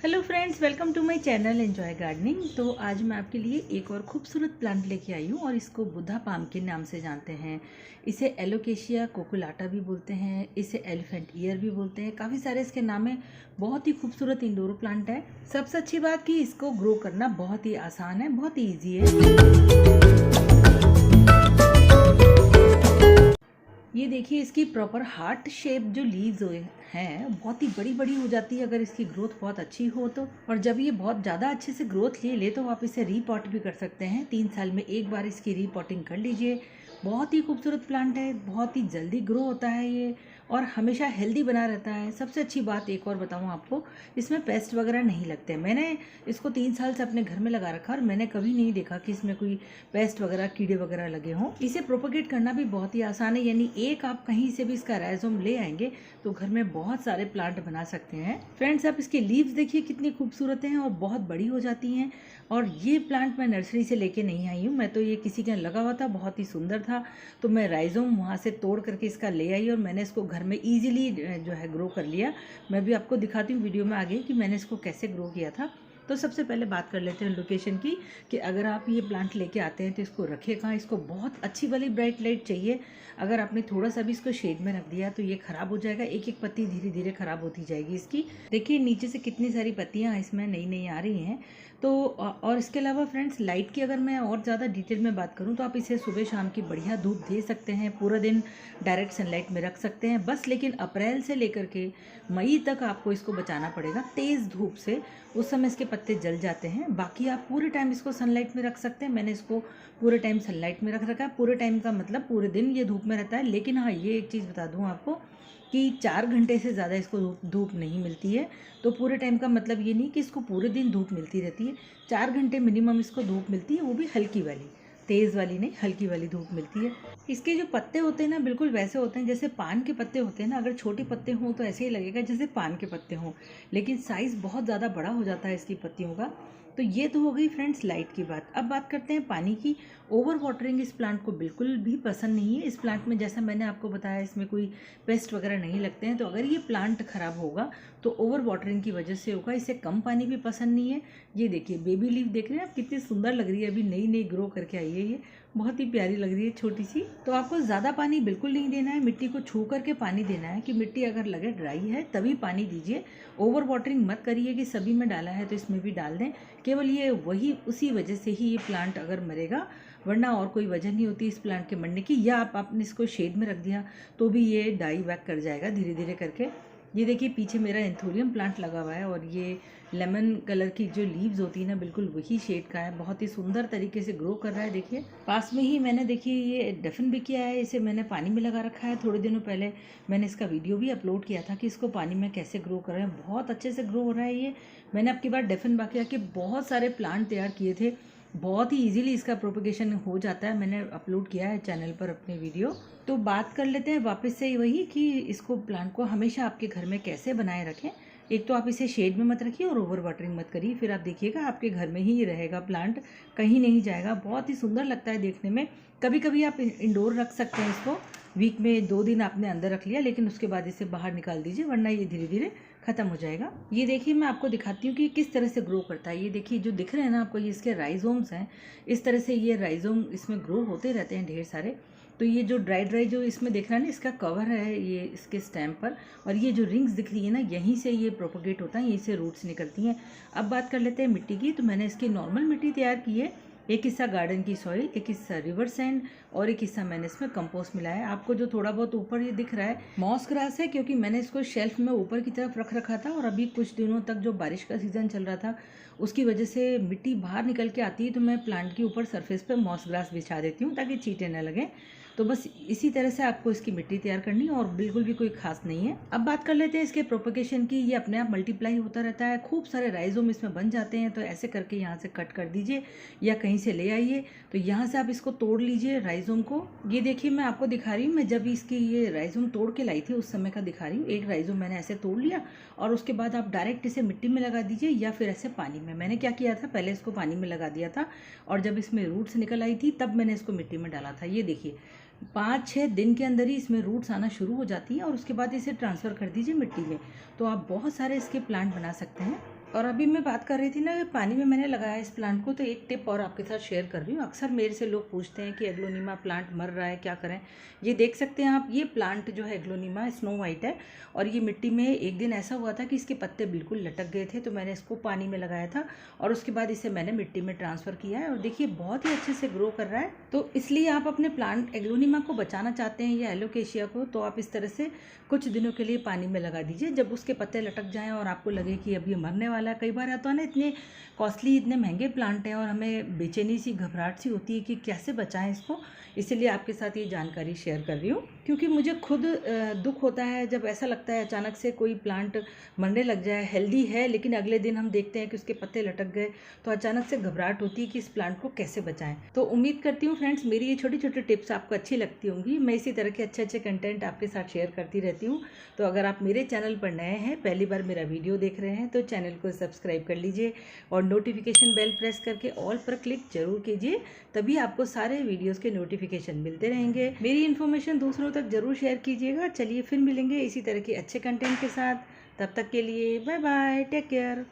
Hello friends, welcome to my channel enjoy gardening. तो आज मैं आपके लिए एक और खूबसूरत प्लांट लेके आई हूँ और इसको बुद्धा पाम के नाम से जानते हैं। इसे एलोकेशिया कोकुलाटा भी बोलते हैं, इसे एलिफेंट ईयर भी बोलते हैं। काफ़ी सारे इसके नाम हैं। बहुत ही खूबसूरत इंडोर प्लांट है। सबसे अच्छी बात कि इसको ग्रो करना बहुत ही आसान है, बहुत ही ईजी है। ये देखिए, इसकी प्रॉपर हार्ट शेप जो लीव्स हैं बहुत ही बड़ी बड़ी हो जाती है अगर इसकी ग्रोथ बहुत अच्छी हो तो। और जब ये बहुत ज़्यादा अच्छे से ग्रोथ ले तो आप इसे रीपॉट भी कर सकते हैं। 3 साल में एक बार इसकी रीपॉटिंग कर लीजिए। बहुत ही खूबसूरत प्लांट है, बहुत ही जल्दी ग्रो होता है ये और हमेशा हेल्दी बना रहता है। सबसे अच्छी बात एक और बताऊँ आपको, इसमें पेस्ट वगैरह नहीं लगते। मैंने इसको 3 साल से अपने घर में लगा रखा और मैंने कभी नहीं देखा कि इसमें कोई पेस्ट वगैरह कीड़े वगैरह लगे हों। इसे प्रोपोगेट करना भी बहुत ही आसान है, यानी एक आप कहीं से भी इसका राइजोम ले आएंगे तो घर में बहुत सारे प्लांट बना सकते हैं। फ्रेंड्स, आप इसकी लीव्स देखिए कितनी खूबसूरत हैं और बहुत बड़ी हो जाती हैं। और ये प्लांट मैं नर्सरी से लेके नहीं आई हूँ, मैं तो ये किसी के यहाँ लगा हुआ था, बहुत ही सुंदर था तो मैं राइजोम वहाँ से तोड़ करके इसका ले आई और मैंने इसको घर में ईजिली जो है ग्रो कर लिया। मैं भी आपको दिखाती हूँ वीडियो में आगे कि मैंने इसको कैसे ग्रो किया था। तो सबसे पहले बात कर लेते हैं लोकेशन की, कि अगर आप ये प्लांट लेके आते हैं तो इसको रखें कहाँ। इसको बहुत अच्छी वाली ब्राइट लाइट चाहिए। अगर आपने थोड़ा सा भी इसको शेड में रख दिया तो ये खराब हो जाएगा। एक एक पत्ती धीरे धीरे खराब होती जाएगी इसकी। देखिए नीचे से कितनी सारी पत्तियाँ इसमें नई नई आ रही हैं। तो और इसके अलावा फ्रेंड्स, लाइट की अगर मैं और ज़्यादा डिटेल में बात करूँ तो आप इसे सुबह शाम की बढ़िया धूप दे सकते हैं, पूरा दिन डायरेक्ट सनलाइट में रख सकते हैं बस। लेकिन अप्रैल से लेकर के मई तक आपको इसको बचाना पड़ेगा तेज़ धूप से, उस समय इसके पत्ते जल जाते हैं। बाकी आप पूरे टाइम इसको सनलाइट में रख सकते हैं। मैंने इसको पूरे टाइम सनलाइट में रख रखा है। पूरे टाइम का मतलब पूरे दिन ये धूप में रहता है। लेकिन हाँ, ये एक चीज़ बता दूँ आपको कि 4 घंटे से ज़्यादा इसको धूप नहीं मिलती है। तो पूरे टाइम का मतलब ये नहीं कि इसको पूरे दिन धूप मिलती रहती है। 4 घंटे मिनिमम इसको धूप मिलती है, वो भी हल्की वाली, तेज़ वाली नहीं, हल्की वाली धूप मिलती है। इसके जो पत्ते होते हैं ना, बिल्कुल वैसे होते हैं जैसे पान के पत्ते होते हैं ना। अगर छोटे पत्ते हों तो ऐसे ही लगेगा जैसे पान के पत्ते हों, लेकिन साइज़ बहुत ज़्यादा बड़ा हो जाता है इसकी पत्तियों का। तो ये तो हो गई फ्रेंड्स लाइट की बात। अब बात करते हैं पानी की। ओवर वाटरिंग इस प्लांट को बिल्कुल भी पसंद नहीं है। इस प्लांट में जैसा मैंने आपको बताया, इसमें कोई पेस्ट वगैरह नहीं लगते हैं। तो अगर ये प्लांट ख़राब होगा तो ओवर वाटरिंग की वजह से होगा। इसे कम पानी भी पसंद नहीं है। ये देखिए बेबी लीफ देख रहे हैं आप, कितनी सुंदर लग रही है, अभी नई नई ग्रो करके आई है। ये बहुत ही प्यारी लग रही है, छोटी सी। तो आपको ज़्यादा पानी बिल्कुल नहीं देना है, मिट्टी को छू करके पानी देना है कि मिट्टी अगर लगे ड्राई है तभी पानी दीजिए। ओवर वाटरिंग मत करिए कि सभी में डाला है तो इसमें भी डाल दें। केवल ये वही उसी वजह से ही ये प्लांट अगर मरेगा, वरना और कोई वजह नहीं होती इस प्लांट के मरने की। या आपने इसको शेड में रख दिया तो भी ये डाई बैक कर जाएगा धीरे धीरे करके। ये देखिए पीछे मेरा एंथोरियम प्लांट लगा हुआ है और ये लेमन कलर की जो लीव्स होती है ना, बिल्कुल वही शेड का है। बहुत ही सुंदर तरीके से ग्रो कर रहा है। देखिए पास में ही मैंने देखिए ये डेफिन भी किया है। इसे मैंने पानी में लगा रखा है। थोड़े दिनों पहले मैंने इसका वीडियो भी अपलोड किया था कि इसको पानी में कैसे ग्रो कर रहे हैं। बहुत अच्छे से ग्रो हो रहा है ये। मैंने अब की बार डेफिन बाकी के बहुत सारे प्लांट तैयार किए थे। बहुत ही इजीली इसका प्रोपगेशन हो जाता है। मैंने अपलोड किया है चैनल पर अपने वीडियो। तो बात कर लेते हैं वापस से वही कि इसको प्लांट को हमेशा आपके घर में कैसे बनाए रखें। एक तो आप इसे शेड में मत रखिए और ओवर वाटरिंग मत करिए, फिर आप देखिएगा आपके घर में ही रहेगा प्लांट, कहीं नहीं जाएगा। बहुत ही सुंदर लगता है देखने में। कभी कभी आप इंडोर रख सकते हैं इसको, वीक में 2 दिन आपने अंदर रख लिया, लेकिन उसके बाद इसे बाहर निकाल दीजिए, वरना ये धीरे धीरे खत्म हो जाएगा। ये देखिए मैं आपको दिखाती हूँ कि किस तरह से ग्रो करता है। ये देखिए जो दिख रहे हैं ना आपको, ये इसके राइजोम्स हैं। इस तरह से ये राइजोम इसमें ग्रो होते रहते हैं ढेर सारे। तो ये जो ड्राई जो इसमें दिख रहा है ना, इसका कवर है ये इसके स्टेम पर, और ये जो रिंग्स दिख रही है ना, यहीं से ये प्रोपोगेट होता है, यहीं से रूट्स निकलती हैं। अब बात कर लेते हैं मिट्टी की। तो मैंने इसकी नॉर्मल मिट्टी तैयार की है। एक हिस्सा गार्डन की सॉइल, एक हिस्सा रिवर सैंड और एक हिस्सा मैंने इसमें कंपोस्ट मिलाया है। आपको जो थोड़ा बहुत ऊपर ये दिख रहा है मॉस ग्रास है, क्योंकि मैंने इसको शेल्फ में ऊपर की तरफ रख रखा था और अभी कुछ दिनों तक जो बारिश का सीज़न चल रहा था उसकी वजह से मिट्टी बाहर निकल के आती है, तो मैं प्लांट के ऊपर सरफेस पे मॉस ग्रास बिछा देती हूँ ताकि चींटे न लगें। तो बस इसी तरह से आपको इसकी मिट्टी तैयार करनी है और बिल्कुल भी कोई खास नहीं है। अब बात कर लेते हैं इसके प्रोपगेशन की। ये अपने आप मल्टीप्लाई होता रहता है, खूब सारे राइजोम इसमें बन जाते हैं। तो ऐसे करके यहाँ से कट कर दीजिए या कहीं से ले आइए। तो यहाँ से आप इसको तोड़ लीजिए राइजोम को। ये देखिए मैं आपको दिखा रही हूँ, मैं जब इसकी ये राइजोम तोड़ के लाई थी उस समय का दिखा रही हूँ। एक राइजोम मैंने ऐसे तोड़ लिया और उसके बाद आप डायरेक्ट इसे मिट्टी में लगा दीजिए या फिर ऐसे पानी में। मैंने क्या किया था, पहले इसको पानी में लगा दिया था और जब इसमें रूट्स निकल आई थी तब मैंने इसको मिट्टी में डाला था। ये देखिए 5-6 दिन के अंदर ही इसमें रूट्स आना शुरू हो जाती हैं और उसके बाद इसे ट्रांसफ़र कर दीजिए मिट्टी में। तो आप बहुत सारे इसके प्लांट बना सकते हैं। और अभी मैं बात कर रही थी ना कि पानी में मैंने लगाया इस प्लांट को, तो एक टिप और आपके साथ शेयर कर रही हूँ। अक्सर मेरे से लोग पूछते हैं कि एग्लोनिमा प्लांट मर रहा है, क्या करें। ये देख सकते हैं आप, ये प्लांट जो है एग्लोनिमा स्नो वाइट है, और ये मिट्टी में एक दिन ऐसा हुआ था कि इसके पत्ते बिल्कुल लटक गए थे, तो मैंने इसको पानी में लगाया था और उसके बाद इसे मैंने मिट्टी में ट्रांसफ़र किया है और देखिए बहुत ही अच्छे से ग्रो कर रहा है। तो इसलिए आप अपने प्लांट एग्लोनिमा को बचाना चाहते हैं या एलोकेशिया को, तो आप इस तरह से कुछ दिनों के लिए पानी में लगा दीजिए। जब उसके पत्ते लटक जाएं और आपको लगे कि अब ये मरने वाला है, कई बार आता है ना, इतने कॉस्टली इतने महंगे प्लांट हैं और हमें बेचैनी सी घबराहट सी होती है कि कैसे बचाएं इसको। इसीलिए आपके साथ ये जानकारी शेयर कर रही हूँ, क्योंकि मुझे खुद दुख होता है जब ऐसा लगता है अचानक से कोई प्लांट मरने लग जाए, हेल्दी है लेकिन अगले दिन हम देखते हैं कि उसके पत्ते लटक गए, तो अचानक से घबराहट होती है कि इस प्लांट को कैसे बचाएं। तो उम्मीद करती हूँ फ्रेंड्स मेरी ये छोटी छोटी टिप्स आपको अच्छी लगती होंगी। मैं इसी तरह के अच्छे अच्छे कंटेंट आपके साथ शेयर करती रहती हूँ। तो अगर आप मेरे चैनल पर नए हैं, पहली बार मेरा वीडियो देख रहे हैं, तो चैनल को सब्सक्राइब कर लीजिए और नोटिफिकेशन बेल प्रेस करके ऑल पर क्लिक जरूर कीजिए, तभी आपको सारे वीडियोस के नोटिफिकेशन मिलते रहेंगे। मेरी इन्फॉर्मेशन दूसरों तक जरूर शेयर कीजिएगा। चलिए फिर मिलेंगे इसी तरह के अच्छे कंटेंट के साथ, तब तक के लिए बाय बाय, टेक केयर।